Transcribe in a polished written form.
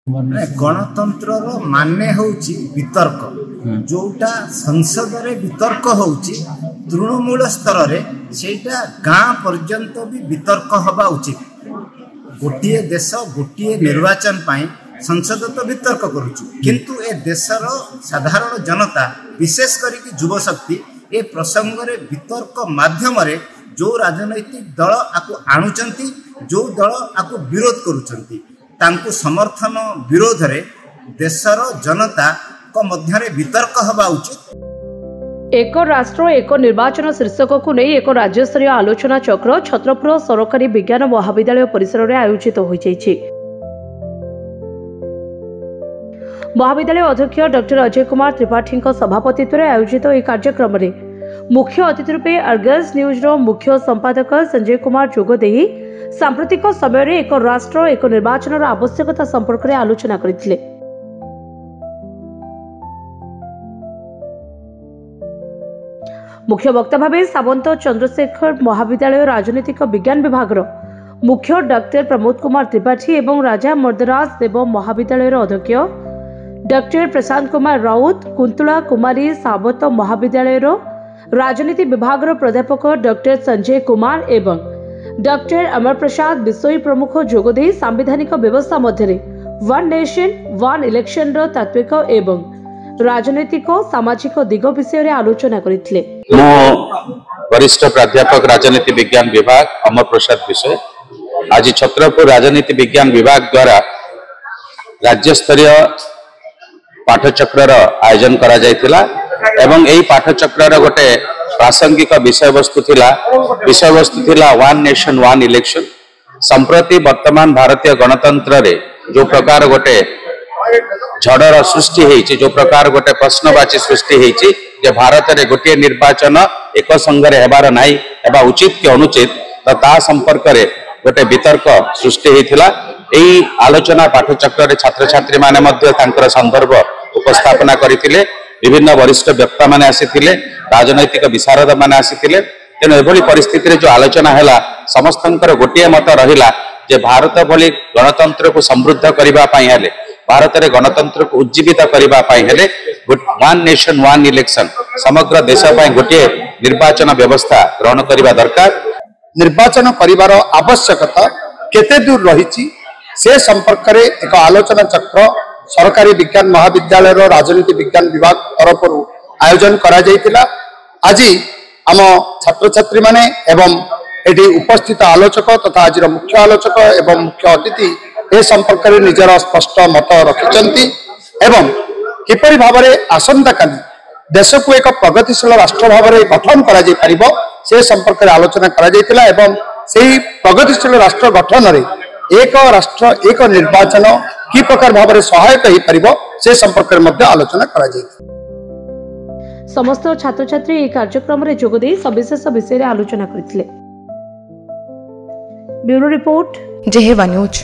गणतंत्र माने होउची वितर्क जोटा संसद रे वितर्क होउची तृणमूल स्तर रे सेटा गाँ पर्यंत भी वितर्क हवा उचित। गोटे देश गोटे निर्वाचन पाई संसद तो वितर्क करुची किंतु ए देशर साधारण जनता विशेष करिक युवा शक्ति ए प्रसंग रे वितर्क माध्यम रे जो राजनैतिक दल आकु आणुचंती जो दल आकु विरोध करुचंती तांकु समर्थन विरोध रे देशर जनता को मध्य रे वितर्क हवा उचित। एक राष्ट्र एक निर्वाचन शीर्षक को नहीं एक राज्य स्तरीय आलोचना चक्र छत्रपुर सरकारी विज्ञान महाविद्यालय परिसर में आयोजित हो जाइछि। महाविद्यालय अध्यक्ष डॉक्टर अजय कुमार त्रिपाठी सभापतित्व में आयोजित यह कार्यक्रम में मुख्य अतिथि रूपे अर्गस न्यूज मुख्य संपादक संजय कुमार जोगदेही सांप्रतिक समय एक राष्ट्र एक निर्वाचन आवश्यकता संपर्क में आलोचना करथिले। मुख्य वक्ता भाव सावंत चंद्रशेखर महाविद्यालय राजनीतिक विज्ञान विभाग मुख्य डॉक्टर प्रमोद कुमार त्रिपाठी एवं राजा मर्दराज देव महाविद्यालय अध्यक्ष डॉक्टर प्रशांत कुमार राउत कुंतला कुमारी सावंत महाविद्यालय राजनीति विभाग प्राध्यापक डॉक्टर संजय कुमार एवं डॉक्टर अमर प्रसाद बिसोई प्रमुख जोगदे सांविधानिक व्यवस्था मध्य वन नेशन वन इलेक्शन तात्विक एवं राजनैतिक सामाजिक दिग विषय आलोचना करथिले। वरिष्ठ प्राध्यापक राजनीति विज्ञान विभाग अमर प्रसाद बिसोई आज छत्रपुर राजनीति विज्ञान विभाग द्वारा राज्य स्तरीय पाठचक्र आयोजन करा जायतिला एवं एही पाठचक्र गोटे प्रासंगिक विषय वस्तु थिला वन नेशन वन इलेक्शन। संप्रति वर्तमान भारतीय गणतंत्र रे जो प्रकार गोटे झड़र सृष्टि होईची जो प्रकार गोटे प्रश्नवाची सृष्टि होईची जे भारत रे गोटे निर्वाचन एक संघरे हेबार नाही एबा उचित कि अनुचित तो ता संपर्क रे गोटे वितर्क सृष्टि होईथिला। एही आलोचना पाठचक्र रे छात्र छात्री माने मध्य तांकर संदर्भ उपस्थापना करिथिले। विभिन्न वरिष्ठ वक्ता माने आसीथिले राजनैतिक विशारद माने आसीथिले। तेणु एभली परिस्थिति रे जो आलोचना हैला समस्तंकर गोटे मत रहिला जे भारत भली गणतंत्र को समृद्ध करिबा पई हेले भारत रे गणतंत्र को उज्जीवित करिबा पई हेले वन नेशन वन इलेक्शन समग्र देश पई गोटे निर्वाचन व्यवस्था ग्रहण करिबा दरकार। निर्वाचन करिबार आवश्यकता केते दूर रहिछि से संपर्क रे एक आलोचना चक्र सरकारी विज्ञान महाविद्यालय राजनीति विज्ञान विभाग तरफ आयोजन करा जायतिला। आज आम छात्र छात्री माने एवं एटी उपस्थित आलोचक तथा आज मुख्य आलोचक एवं मुख्य अतिथि ए संपर्क रे निजर स्पष्ट मत रखिचंती एवं किपरि भाव में आसंता काली देश को एक प्रगतिशील राष्ट्र भाव में गठन करा जाय परिबो से संपर्क रे आलोचना करा जायतिला एवं सेही प्रगतिशील राष्ट्र गठन रे एक राष्ट्र एक निर्वाचन कि प्रकार भाव में सहायक हो परिबो से संपर्क रे मध्य आलोचना करा जायति। समस्त छात्र छात्री ए कार्यक्रम रे जोगदे सविशेष विषय रे आलोचना करथिले। ब्यूरो रिपोर्ट जेहेवा न्यूज।